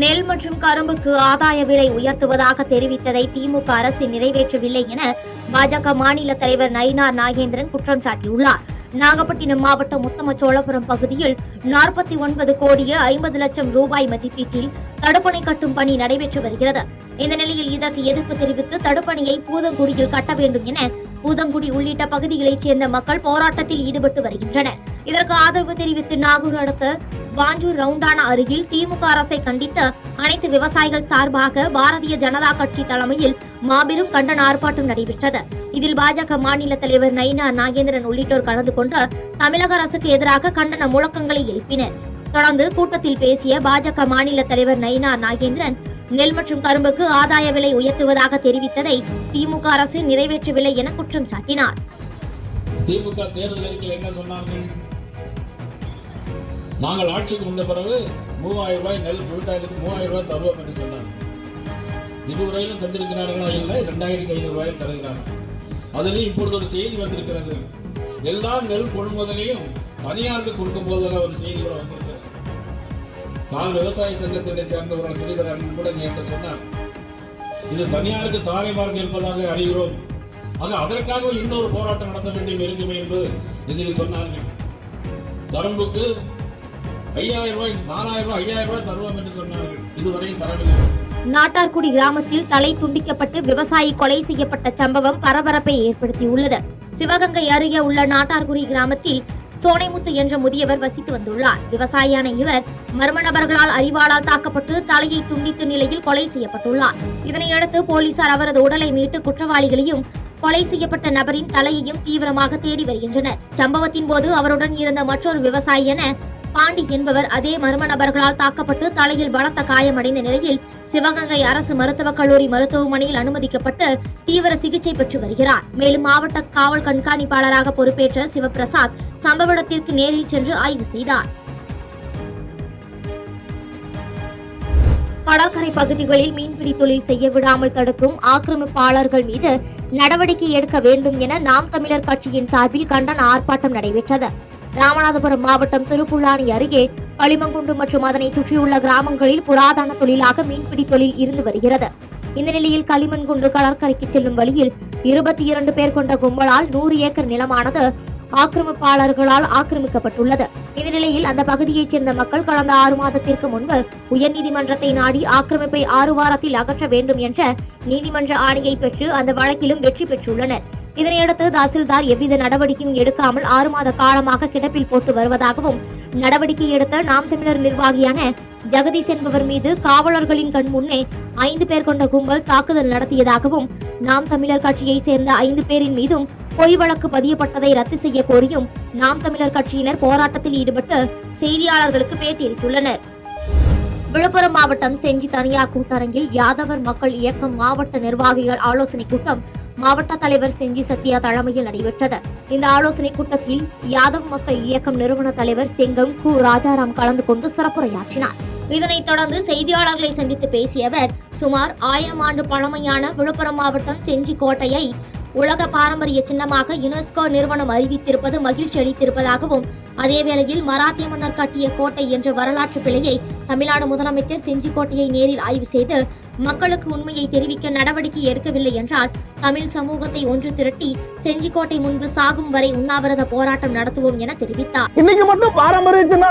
நெல் மற்றும் கரும்புக்கு ஆதாய விலை உயர்த்துவதாக தெரிவித்ததை திமுக அரசு நிறைவேற்றவில்லை என பாஜக மாநில தலைவர் நயினார் நாகேந்திரன் குற்றம் சாட்டியுள்ளார். நாகப்பட்டினம் மாவட்டம் உத்தமச்சோழபுரம் பகுதியில் 49 கோடியே 50 லட்சம் ரூபாய் மதிப்பீட்டில் தடுப்பணை கட்டும் பணி நடைபெற்று வருகிறது. இந்த நிலையில் இதற்கு எதிர்ப்பு தெரிவித்து தடுப்பணையை பூதங்குடியில் கட்ட வேண்டும் என பூதங்குடி உள்ளிட்ட பகுதிகளைச் சேர்ந்த மக்கள் போராட்டத்தில் ஈடுபட்டு வருகின்றனர். இதற்கு ஆதரவு தெரிவித்து நாகூர் அடுத்த வாஞ்சூர் ரவுண்டானா அருகில் திமுக அரசை கண்டித்து அனைத்து விவசாயிகள் சார்பாக பாரதிய ஜனதா கட்சி தலைமையில் மாபெரும் கண்டன ஆர்ப்பாட்டம் நடைபெற்றது. இதில் பாஜக மாநில தலைவர் நயினார் நாகேந்திரன் உள்ளிட்டோர் கலந்து கொண்டு தமிழக அரசுக்கு எதிராக கண்டன முழக்கங்களை எழுப்பினர். தொடர்ந்து கூட்டத்தில் பேசிய பாஜக மாநில தலைவர் நயினார் நாகேந்திரன் நெல் மற்றும் கரும்புக்கு ஆதாய விலை உயர்த்துவதாக தெரிவித்ததை திமுக அரசு நிறைவேற்றவில்லை என குற்றம் சாட்டினார். திமுக தேர்தல் அறிக்கையில் என்ன சொன்னார்கள்? நாங்கள் ஆட்சிக்கு வந்த பிறகு 3000 ரூபாய் நெல் குவிண்டாலுக்கு 3000 ரூபாய் தருவோம் என்று சொன்னார். இதுவரையிலும் தந்திருக்கிறார்களா? இல்லை, 2500 ரூபாய் தருகிறார்கள். அதிலையும் இப்பொழுது ஒரு செய்தி வந்திருக்கிறது. எல்லா நெல் கொள்முதலையும் தனியாருக்கு கொடுக்கும் போது ஒரு செய்தி கூட வந்திருக்கிறது. தான் விவசாய சங்கத்தினை சேர்ந்தவர்கள் சிறிதரன் கூட என்று சொன்னார், இது தனியாருக்கு தாரைமார்க்கு இருப்பதாக அறிகிறோம். ஆக அதற்காக இன்னொரு போராட்டம் நடத்த வேண்டியும் இருக்குமே என்பது இதில் சொன்னார்கள். கரும்புக்கு 5000 ரூபாய் 4000 ரூபாய் 5000 ரூபாய் தருவோம் என்று சொன்னார்கள். இதுவரையும் தரவில்லை. நாட்டார்குடி கிராமத்தில் தலை துண்டிக்கப்பட்டு விவசாயி கொலை செய்யப்பட்ட சம்பவம் பரபரப்பை ஏற்படுத்தியுள்ளது. சிவகங்கை அருகே உள்ள நாட்டார்குடி கிராமத்தில் சோனைமுத்து என்ற முதியவர் வசித்து வந்துள்ளார். விவசாயியான இவர் மர்ம நபர்களால் அரிவாளால் தாக்கப்பட்டு தலையை துண்டித்த நிலையில் கொலை செய்யப்பட்டுள்ளார். இதனையடுத்து போலீசார் அவரது உடலை மீட்டு குற்றவாளிகளையும் கொலை செய்யப்பட்ட நபரின் தலையையும் தீவிரமாக தேடி வருகின்றனர். சம்பவத்தின் போது அவருடன் இருந்த மற்றொரு விவசாயியான பாண்டி என்பவர் அதே மர்ம நபர்களால் தாக்கப்பட்டு தலையில் பலத்த காயமடைந்த நிலையில் சிவகங்கை அரசு மருத்துவக் கல்லூரி மருத்துவமனையில் அனுமதிக்கப்பட்டு தீவிர சிகிச்சை பெற்று வருகிறார். மேலும் மாவட்ட காவல் கண்காணிப்பாளராக பொறுப்பேற்ற சிவபிரசாத் சம்பவ இடத்திற்கு நேரில் சென்று ஆய்வு செய்தார். கடற்கரை பகுதிகளில் மீன்பிடி தொழில் செய்ய விடாமல் தடுக்கும் ஆக்கிரமிப்பாளர்கள் மீது நடவடிக்கை எடுக்க வேண்டும் என நாம் தமிழர் கட்சியின் சார்பில் கண்டன ஆர்ப்பாட்டம் நடைபெற்றது. ராமநாதபுரம் மாவட்டம் திருப்புல்லானி அருகே களிமங்குண்டு மற்றும் அதனை சுற்றியுள்ள கிராமங்களில் புராதன தொழிலாக மீன்பிடி தொழில் இருந்து வருகிறது. இந்த நிலையில் களிமண்குண்டு கடற்கரைக்கு செல்லும் வழியில் 22 பேர் கொண்ட கும்பலால் 100 ஏக்கர் நிலமானது ஆக்கிரமிப்பாளர்களால் ஆக்கிரமிக்கப்பட்டுள்ளது. இந்த நிலையில் அந்த பகுதியைச் சேர்ந்த மக்கள் கடந்த 6 மாதத்திற்கு முன்பு உயர்நீதிமன்றத்தை நாடி ஆக்கிரமிப்பை 6 வாரத்தில் அகற்ற வேண்டும் என்ற நீதிமன்ற ஆணையை பெற்று அந்த வழக்கிலும் வெற்றி பெற்றுள்ளனர். இதனையடுத்து தாசில்தார் எவ்வித நடவடிக்கையும் எடுக்காமல் 6 மாத காலமாக கிடப்பில் போட்டு வருவதாகவும், நடவடிக்கை எடுத்த நாம் தமிழர் நிர்வாகியான ஜெகதீஷ் என்பவர் மீது காவலர்களின் கண் முன்னே 5 பேர் கொண்ட கும்பல் தாக்குதல் நடத்தியதாகவும், நாம் தமிழர் கட்சியை சேர்ந்த 5 பேரின் மீதும் பொய் வழக்கு பதியப்பட்டதை ரத்து செய்ய கோரியும் நாம் தமிழர் கட்சியினர் போராட்டத்தில் ஈடுபட்டு செய்தியாளர்களுக்கு பேட்டியளித்துள்ளனர். விழுப்புரம் மாவட்டம் செஞ்சி தனியார் கூட்டரங்கில் யாதவர் மக்கள் இயக்கம் மாவட்ட நிர்வாகிகள் ஆலோசனை கூட்டம் மாவட்ட தலைவர் செஞ்சி சத்யா தலைமையில் நடைபெற்றது. இந்த ஆலோசனை கூட்டத்தில் யாதவ் மக்கள் இயக்கம் நிறுவன தலைவர் செங்கம் கு ராஜாராம் கலந்து கொண்டு சிறப்புரையாற்றினார். இதனைத் தொடர்ந்து செய்தியாளர்களை சந்தித்து பேசிய அவர், சுமார் 1000 ஆண்டு பழமையான விழுப்புரம் மாவட்டம் செஞ்சி கோட்டையை உலக பாரம்பரிய சின்னமாக யுனெஸ்கோ நிறுவனம் அறிவித்திருப்பது மகிழ்ச்சி அளித்திருப்பதாகவும், அதேவேளையில் மராத்திய மன்னர் கட்டிய கோட்டை என்ற வரலாற்று பிழையை தமிழ்நாடு முதலமைச்சர் செஞ்சி கோட்டையை நேரில் ஆய்வு செய்து மக்களுக்கு உண்மையை தெரிவிக்க நடவடிக்கை எடுக்கவில்லை என்றால் தமிழ் சமூகத்தை ஒன்று திரட்டி செஞ்சிக்கோட்டை முன்பு சாகும் வரை உண்ணாவிரத போராட்டம் நடத்துவோம் என தெரிவித்தார். இன்னைக்கு மட்டும் பாரம்பரிய சின்ன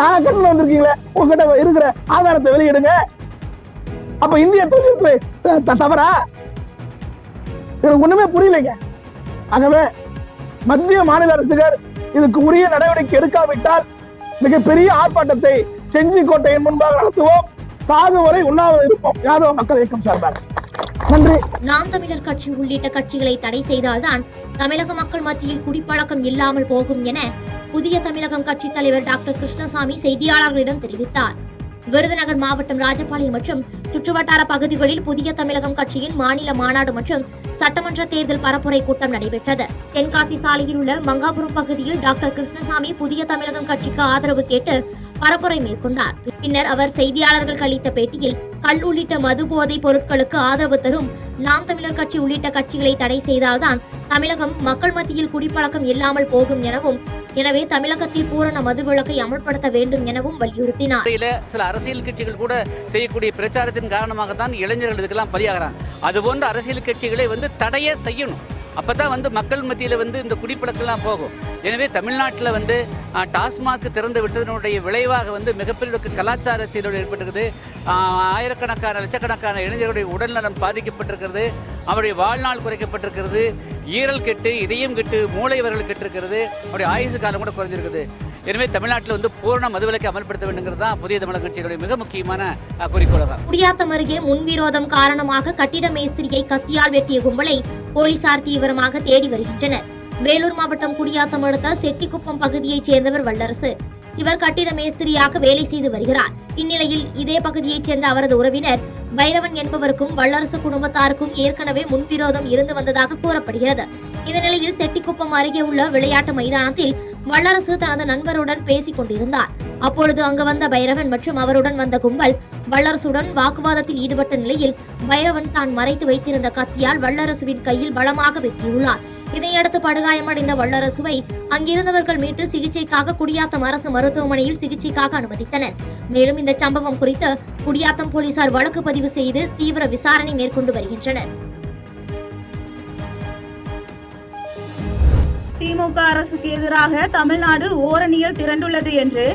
நாகக்கடல வந்திருக்கீங்களே, உங்ககிட்ட இருக்கிற ஆதாரத்தை வெளியிடுங்க. அப்ப இந்திய தொழில்துறை தவறா? எனக்கு ஒண்ணுமே புரியலைங்க. ஆகவே மத்திய மாநில அரசுகள் இதுக்கு உரிய நடவடிக்கை எடுக்காவிட்டால் மிகப்பெரிய ஆர்ப்பாட்டத்தை செஞ்சிக்கோட்டையின் முன்பாக நடத்துவோம். சாகு வரை உண்ணாவிரதம் இருப்போம். யாதவ மக்கள் இயக்கம் சார்பாக. நன்றி. நாம் தமிழர் கட்சி உள்ளிட்ட கட்சிகளை தடை செய்தால்தான் தமிழக மக்கள் மத்தியில் குடிப்பழக்கம் இல்லாமல் போகும் என புதிய தமிழகம் கட்சி தலைவர் டாக்டர் கிருஷ்ணசாமி செய்தியாளர்களிடம் தெரிவித்தார். விருதுநகர் மாவட்டம் ராஜபாளையம் மற்றும் சுற்றுவட்டார பகுதிகளில் புதிய தமிழகம் கட்சியின் மாநில மாநாடு மற்றும் சட்டமன்ற தேர்தல் பரப்புரை கூட்டம் நடைபெற்றது. தென்காசி சாலையில் உள்ள மங்காபுரம் பகுதியில் டாக்டர் கிருஷ்ணசாமி புதிய தமிழகம் கட்சிக்கு ஆதரவு கேட்டு பரப்புரை மேற்கொண்டார். பின்னர் அவர் செய்தியாளர்களுக்கு அளித்த பேட்டியில், கல் உள்ளிட்ட மது போதைப் பொருட்களுக்கு ஆதரவு தரும் நாம் தமிழர் கட்சி உள்ளிட்ட கட்சிகளை தடை செய்தால்தான் தமிழகம் மக்கள் மத்தியில் குடிப்பழக்கம் இல்லாமல் போகும் எனவும், எனவே தமிழகத்தில் பூரண மதுவிலக்கை அமல்படுத்த வேண்டும் எனவும் வலியுறுத்தினார். சில அரசியல் கட்சிகள் கூட செய்யக்கூடிய பிரச்சாரத்தின் காரணமாக தான் இளைஞர்கள் இதுக்கெல்லாம் பலியாகிறாங்க. அதுபோன்ற அரசியல் கட்சிகளை தடையே செய்யணும். அப்பதான் மக்கள் மத்தியில் இந்த குடிப்பழக்கெல்லாம் போகும். எனவே தமிழ்நாட்டில் டாஸ்மாக் திறந்து விட்டதனுடைய விளைவாக மிகப்பெரிய கலாச்சார சீரழிவு ஏற்பட்டிருக்குது. ஆயிரக்கணக்கான லட்சக்கணக்கான இளைஞர்களுடைய உடல்நலம் பாதிக்கப்பட்டிருக்கிறது. அவருடைய வாழ்நாள் குறைக்கப்பட்டிருக்கிறது. ஈரல் கெட்டு, இதயம் கெட்டு, மூளை வரல் கெட்டிருக்கிறது. அவருடைய ஆயுசு காலம் கூட குறைஞ்சிருக்குது. எனவே தமிழ்நாட்டில் பூரண மதுவிலக்கை அமல்படுத்த வேண்டுங்கிறது தான் புதிய தமிழக கட்சிகளுடைய மிக முக்கியமான குறிக்கோளாகும். குடியாத்தம் அருகே முன்விரோதம் காரணமாக கட்டிட மேஸ்திரியை கத்தியால் வெட்டிய கும்பலை போலீசார் தீவிரமாக தேடி வருகின்றனர். வேலூர் மாவட்டம் குடியாத்தம் அடுத்த செட்டிக்குப்பம் பகுதியைச் சேர்ந்தவர் வல்லரசு. இவர் கட்டிட மேஸ்திரியாக வேலை செய்து வருகிறார். இந்நிலையில் இதே பகுதியைச் சேர்ந்த அவரது உறவினர் பைரவன் என்பவருக்கும் வல்லரசு குடும்பத்தாருக்கும் ஏற்கனவே முன்விரோதம் இருந்து வந்ததாக கூறப்படுகிறது. இந்த நிலையில் செட்டிக்குப்பம் அருகே உள்ள விளையாட்டு மைதானத்தில் வல்லரசு தனது நண்பருடன் பேசிக் கொண்டிருந்தார். அப்பொழுது அங்கு வந்த பைரவன் மற்றும் அவருடன் வந்த கும்பல் வல்லரசுடன் வாக்குவாதத்தில் ஈடுபட்ட நிலையில் பைரவன் தான் மறைத்து வைத்திருந்த கத்தியால் வல்லரசுவின் கையில் பலமாக வெட்டியுள்ளார். இதையடுத்து படுகாயமடைந்த வல்லரசுவை அங்கிருந்தவர்கள் மீட்டு சிகிச்சைக்காக குடியாத்தம் அரசு மருத்துவமனையில் சிகிச்சைக்காக அனுமதித்தனர். மேலும் இந்த சம்பவம் குறித்து குடியாத்தம் போலீசார் வழக்கு பதிவு செய்து தீவிர விசாரணை மேற்கொண்டு வருகின்றனர். திமுக அரசுக்கு எதிராக தமிழ்நாடு ஓரணியில் திரண்டுள்ளது என்று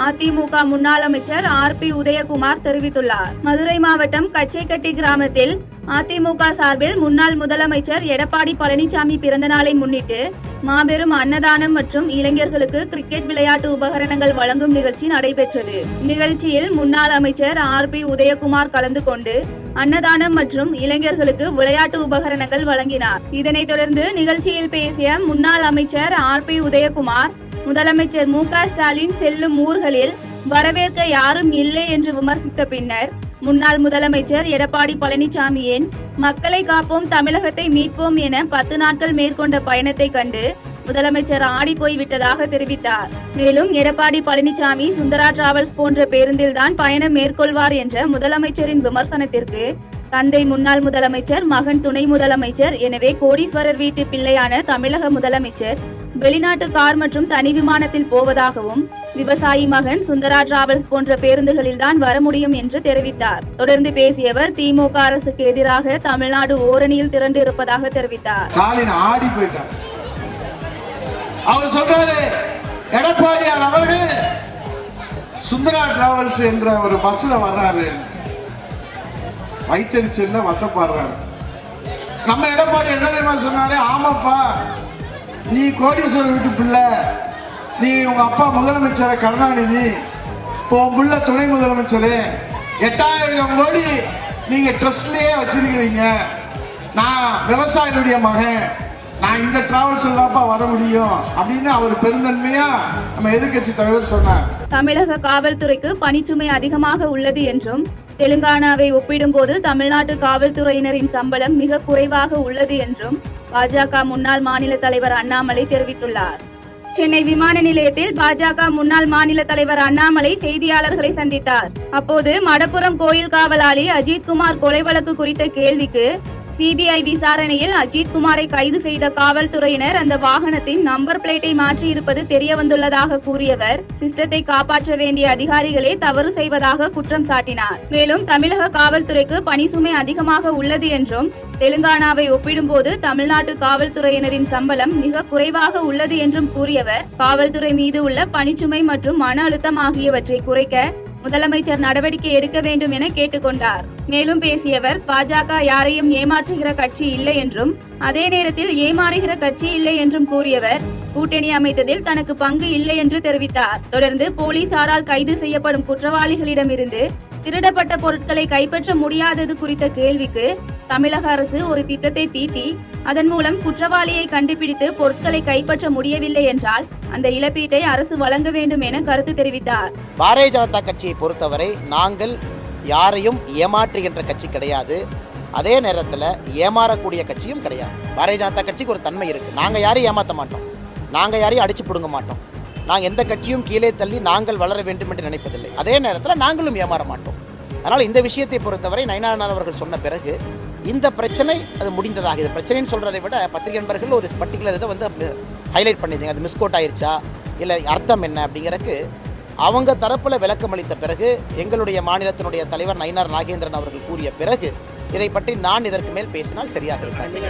அதிமுக முன்னாள் அமைச்சர் RP உதயகுமார் தெரிவித்துள்ளார். மதுரை மாவட்டம் கச்சைக்கட்டி கிராமத்தில் அதிமுக சார்பில் முன்னாள் முதலமைச்சர் எடப்பாடி பழனிசாமி பிறந்த நாளை முன்னிட்டு மாபெரும் அன்னதானம் மற்றும் இளைஞர்களுக்கு கிரிக்கெட் விளையாட்டு உபகரணங்கள் வழங்கும் நிகழ்ச்சி நடைபெற்றது. நிகழ்ச்சியில் முன்னாள் அமைச்சர் RP உதயகுமார் கலந்து கொண்டு அன்னதானம் மற்றும் இளைஞர்களுக்கு விளையாட்டு உபகரணங்கள் வழங்கினார். இதனைத் தொடர்ந்து நிகழ்ச்சியில் பேசிய முன்னாள் அமைச்சர் RP உதயகுமார், முதலமைச்சர் MK ஸ்டாலின் செல்லும் ஊர்களில் வரவேற்க யாரும் இல்லை என்று விமர்சித்த பின்னர் முன்னாள் முதலமைச்சர் எடப்பாடி பழனிசாமியின் மக்களை காப்போம் தமிழகத்தை மீட்போம் என 10 நாட்கள் மேற்கொண்ட பயணத்தை கண்டு முதலமைச்சர் ஆடி போய்விட்டதாக தெரிவித்தார். மேலும் எடப்பாடி பழனிசாமி சுந்தரா டிராவல்ஸ் போன்ற பேருந்தில்தான் பயணம் மேற்கொள்வார் என்ற முதலமைச்சரின் விமர்சனத்திற்கு தந்தை முன்னாள் முதலமைச்சர், மகன் துணை முதலமைச்சர், எனவே கோடீஸ்வரர் வீட்டு பிள்ளையான தமிழக முதலமைச்சர் வெளிநாட்டு கார் மற்றும் தனி விமானத்தில் போவதாகவும், விவசாயி மகன் சுந்தரா டிராவல்ஸ் போன்ற பேருந்துகளில் தான் வர முடியும் என்று தெரிவித்தார். தொடர்ந்து பேசியவர் திமுக அரசுக்கு எதிராக தமிழ்நாடு ஓரணியில் திரண்டு இருப்பதாக தெரிவித்தார். அவர் சொல்றாரு, எடப்பாடியார் அவர்கள் சுந்தரா டிராவல்ஸ் என்ற ஒரு பஸ்ல வர்றாரு, வைத்தறிச்சல்ல வசப்படுறாரு. நம்ம எடப்பாடி என்ன தெரியுமா சொன்னாரு, ஆமாப்பா நீ கோடீஸ்வரர் வீட்டு பிள்ளை, நீ உங்க அப்பா முதலமைச்சர் கருணாநிதி, உன் புள்ள துணை முதலமைச்சர், 8000 கோடி நீங்க ட்ரஸ்ட்லயே வச்சிருக்கிறீங்க, நான் விவசாயிகளுடைய மகன், நான் இந்த டிராவல்ஸ் தான்ப்பா வர முடியும் அப்படின்னு அவர் பெருந்தன்மையா நம்ம எதிர்கட்சி தலைவர் சொன்னார். தமிழக காவல்துறைக்கு பணிச்சுமை அதிகமாக உள்ளது என்றும், தெலுங்கானாவை ஒப்பிடும்போது தமிழ்நாட்டு காவல்துறையினரின் சம்பளம் மிக குறைவாக உள்ளது என்றும் பாஜக முன்னாள் மாநில தலைவர் அண்ணாமலை தெரிவித்துள்ளார். சென்னை விமான நிலையத்தில் பாஜக முன்னாள் மாநில தலைவர் அண்ணாமலை செய்தியாளர்களை சந்தித்தார். அப்போது மடப்புரம் கோயில் காவலாளி அஜித்குமார் கொலை வழக்கு குறித்த கேள்விக்கு சிபிஐ விசாரணையில் அஜித்குமாரை கைது செய்த காவல்துறையினர் அந்த வாகனத்தின் நம்பர் பிளேட்டை மாற்றி இருப்பது தெரிய வந்துள்ளதாக கூறியவர், சிஸ்டத்தை காப்பாற்ற வேண்டிய அதிகாரிகளே தவறு செய்வதாக குற்றம் சாட்டினார். மேலும் தமிழக காவல்துறைக்கு பணிசுமை அதிகமாக உள்ளது என்றும், தெலுங்கானாவை ஒப்பிடும்போது தமிழ்நாட்டு காவல்துறையினரின் சம்பளம் மிக குறைவாக உள்ளது என்றும் கூறியவர், காவல்துறை மீது உள்ள பணிச்சுமை மற்றும் மன அழுத்தம் ஆகியவற்றை குறைக்க முதலமைச்சர் நடவடிக்கை எடுக்க வேண்டும் என கேட்டுக்கொண்டார். மேலும் பேசியவர், பாஜக யாரையும் ஏமாற்றுகிற கட்சி இல்லை என்றும், அதே நேரத்தில் ஏமாறுகிற கட்சி இல்லை என்றும் கூறியவர், கூட்டணி அமைத்ததில் தனக்கு பங்கு இல்லை என்று தெரிவித்தார். தொடர்ந்து போலீசாரால் கைது செய்யப்படும் குற்றவாளிகளிடமிருந்து திருடப்பட்ட பொருட்களை கைப்பற்ற முடியாதது குறித்த கேள்விக்கு தமிழக அரசு ஒரு திட்டத்தை தீட்டி அதன் மூலம் குற்றவாளியை கண்டுபிடித்து பொருட்களை கைப்பற்ற முடியவில்லை என்றால் அந்த இழப்பீட்டை அரசு வழங்க வேண்டும் என கருத்து தெரிவித்தார். பாரதிய ஜனதா கட்சியை பொறுத்தவரை நாங்கள் யாரையும் ஏமாற்றுகின்ற கட்சி கிடையாது, அதே நேரத்தில் ஏமாறக்கூடிய கட்சியும் கிடையாது. பாரதிய ஜனதா கட்சிக்கு ஒரு தன்மை இருக்கு, நாங்கள் யாரையும் ஏமாற்ற மாட்டோம், நாங்கள் யாரையும் அடிச்சு பிடுங்க மாட்டோம், நாங்கள் எந்த கட்சியும் கீழே தள்ளி நாங்கள் வளர வேண்டும் என்று நினைப்பதில்லை. அதே நேரத்தில் நாங்களும் ஏமாற மாட்டோம். அதனால் இந்த விஷயத்தை பொறுத்தவரை நயினார் அவர்கள் சொன்ன பிறகு இந்த பிரச்சனை அது முடிந்ததாக. இது பிரச்சனைன்னு சொல்கிறதை விட பத்திரிகை நண்பர்கள் ஒரு பர்டிகுலர் இதை வந்து ஹைலைட் பண்ணியிருந்தாங்க. அது மிஸ்கோட் ஆயிடுச்சா இல்லை அர்த்தம் என்ன அப்படிங்கிறதுக்கு அவங்க தரப்பில் விளக்கம் அளித்த பிறகு எங்களுடைய மாநிலத்தினுடைய தலைவர் நயினார் நாகேந்திரன் அவர்கள் கூறிய பிறகு இதை பற்றி நான் இதற்கு மேல் பேசினால் சரியாக இருக்காது.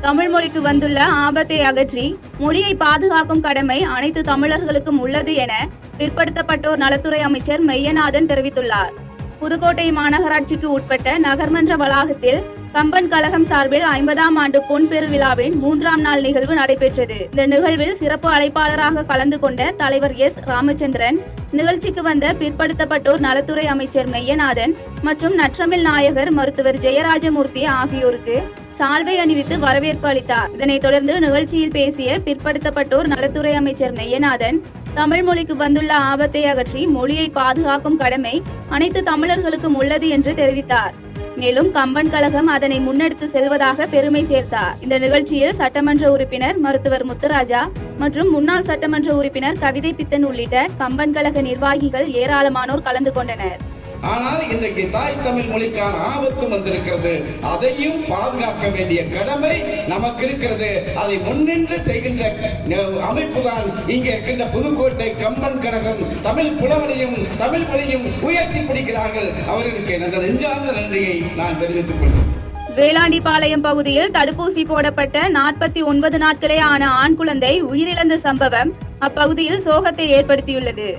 தமிழ் மொழிக்கு வந்துள்ள ஆபத்தை அகற்றி மொழியை பாதுகாக்கும் கடமை அனைத்து தமிழர்களுக்கும் உள்ளது என பிற்படுத்தப்பட்டோர் நலத்துறை அமைச்சர் மெய்யநாதன் தெரிவித்துள்ளார். புதுக்கோட்டை மாநகராட்சிக்கு உட்பட்ட நகர்மன்ற வளாகத்தில் கம்பன் கழகம் சார்பில் 50ஆம் ஆண்டு பொன் பெருவிழாவின் 3ஆம் நாள் நிகழ்வு நடைபெற்றது. இந்த நிகழ்வில் சிறப்பு அழைப்பாளராக கலந்து கொண்ட தலைவர் எஸ் ராமச்சந்திரன், நிகழ்ச்சிக்கு வந்த பிற்படுத்தப்பட்டோர் நலத்துறை அமைச்சர் மெய்யநாதன் மற்றும் நற்றமிழ் நாயகர் மருத்துவர் ஜெயராஜமூர்த்தி ஆகியோருக்கு சால்வை அணிவித்து வரவேற்பு அளித்தார். இதனைத் தொடர்ந்து நிகழ்ச்சியில் பேசிய பிற்படுத்தப்பட்டோர் நலத்துறை அமைச்சர் மெய்யநாதன், தமிழ் மொழிக்கு வந்துள்ள ஆபத்தை அகற்றி மொழியை பாதுகாக்கும் கடமை அனைத்து தமிழர்களுக்கும் உள்ளது என்று தெரிவித்தார். மேலும் கம்பன் கழகம் அதனை முன்னெடுத்து செல்வதாக பெருமை சேர்த்தார். இந்த நிகழ்ச்சியில் சட்டமன்ற உறுப்பினர் மருத்துவர் முத்துராஜா மற்றும் முன்னாள் சட்டமன்ற உறுப்பினர் கவிதை பித்தன் உள்ளிட்ட கம்பன் கழக நிர்வாகிகள் ஏராளமானோர் கலந்து கொண்டனர். ஆனால் இன்றைக்கு தாய் தமிழ் மொழிக்கான ஆபத்து வந்திருக்கிறது. அதையும் பாதுகாக்க வேண்டிய கடமை நமக்கு இருக்கிறது. அதை முன்னின்று செய்கின்ற அமைப்பு தான் இங்கே இருக்கின்ற புதுக்கோட்டை கம்பன் கழகம். தமிழ் புலவனையும் தமிழ் மொழியும் உயர்த்தி பிடிக்கிறார்கள். அவர்களுக்கு எனது நெஞ்சார்ந்த நன்றியை நான் தெரிவித்துக் கொள்கிறேன். வேளாண்டிபாளையம் பகுதியில் தடுப்பூசி போடப்பட்ட 49 நாட்களே ஆன ஆண் குழந்தை உயிரிழந்த சம்பவம் அப்பகுதியில் சோகத்தை ஏற்படுத்தியுள்ளது.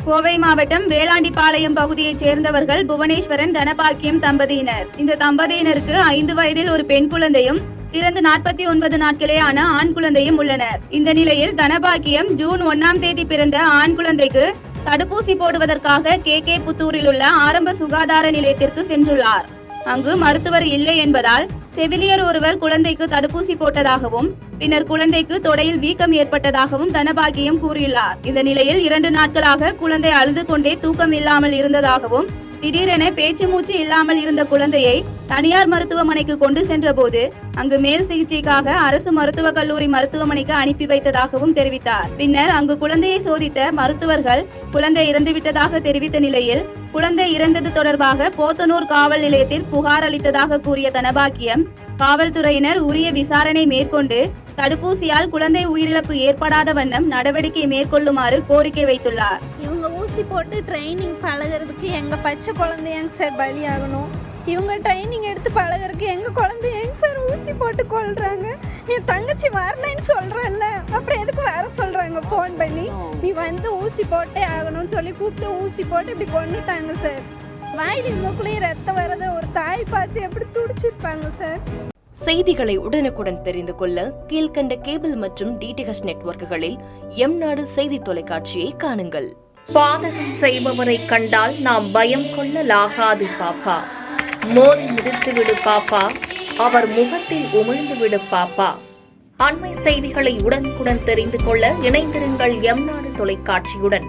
கோவை மாவட்டம் வேளாண்டிபாளையம் பகுதியைச் சேர்ந்தவர்கள் புவனேஸ்வரன் தனபாக்கியம் தம்பதியினர். இந்த தம்பதியினருக்கு 5 வயதில் ஒரு பெண் குழந்தையும் பிறந்து 49 நாட்களே ஆன ஆண் குழந்தையும் உள்ளனர். இந்த நிலையில் தனபாக்கியம் ஜூன் 1ஆம் தேதி பிறந்த ஆண் குழந்தைக்கு தடுப்பூசி போடுவதற்காக கே புத்தூரில் உள்ள ஆரம்ப சுகாதார நிலையத்திற்கு சென்றுள்ளார். அங்கு மருத்துவர் இல்லை என்பதால் செவிலியர் ஒருவர் குழந்தைக்கு தடுப்பூசி போட்டதாகவும் பின்னர் குழந்தைக்கு தொடையில் வீக்கம் ஏற்பட்டதாகவும் தனபாக்கியம் கூறியுள்ளார். இந்த நிலையில் 2 நாட்களாக குழந்தை அழுது கொண்டே தூக்கம் இல்லாமல் இருந்ததாகவும் திடீரென பேச்சு மூச்சு இல்லாமல் இருந்த குழந்தையை தனியார் மருத்துவமனைக்கு கொண்டு சென்ற போது அங்கு மேல் சிகிச்சைக்காக அரசு மருத்துவக் கல்லூரி மருத்துவமனைக்கு அனுப்பி வைத்ததாகவும் தெரிவித்தார். பின்னர் அங்கு குழந்தையை சோதித்த மருத்துவர்கள் குழந்தை இறந்துவிட்டதாக தெரிவித்த நிலையில் குழந்தை இறந்தது தொடர்பாக போத்தனூர் காவல் நிலையத்தில் புகார் அளித்ததாக கூறிய தனபாக்கியம், காவல்துறையினர் உரிய விசாரணை மேற்கொண்டு தடுப்பூசியால் குழந்தை உயிரிழப்பு ஏற்படாத வண்ணம் நடவடிக்கை மேற்கொள்ளுமாறு கோரிக்கை வைத்துள்ளார். இவங்க ஊசி போட்டு ட்ரைனிங் பழகிறதுக்கு எங்க பச்சை குழந்தையாங்க சார் பலியாகணும். இவங்க ட்ரைனிங் எடுத்து பழகிறதுக்கு எங்க குழந்தையாங்க சார் ஊசி போட்டு கொள்றாங்க. என் தங்கச்சி வரலைன்னு சொல்றேன்ல, அப்புறம் எதுக்கு வர சொல்றாங்க போன் பண்ணி? நீ வந்து ஊசி போட்டே ஆகணும்னு சொல்லி கூப்பிட்டு ஊசி போட்டு இப்படி கொண்டுட்டாங்க சார். வாயில் இவங்களுக்குள்ளேயே ரத்தம் வரத ஒரு தாய் பார்த்து எப்படி துடிச்சிருப்பாங்க சார். செய்திகளை உடனுக்குடன் தெரிந்து கொள்ள கீழ்கண்ட கேபிள் மற்றும் டிடிஹெச் நெட்வொர்க்குகளில் எம்நாடு செய்தி தொலைக்காட்சியை காணுங்கள். பாதகம் செய்பவரை கண்டால் நாம் பயம் கொள்ளலாகாது பாப்பா. மோதி மிதித்து விடு பாப்பா, அவர் முகத்தில் உமிழ்ந்து விடு பாப்பா. அண்மை செய்திகளை உடனுக்குடன் தெரிந்து கொள்ள இணைந்திருங்கள் எம்நாடு தொலைக்காட்சியுடன்.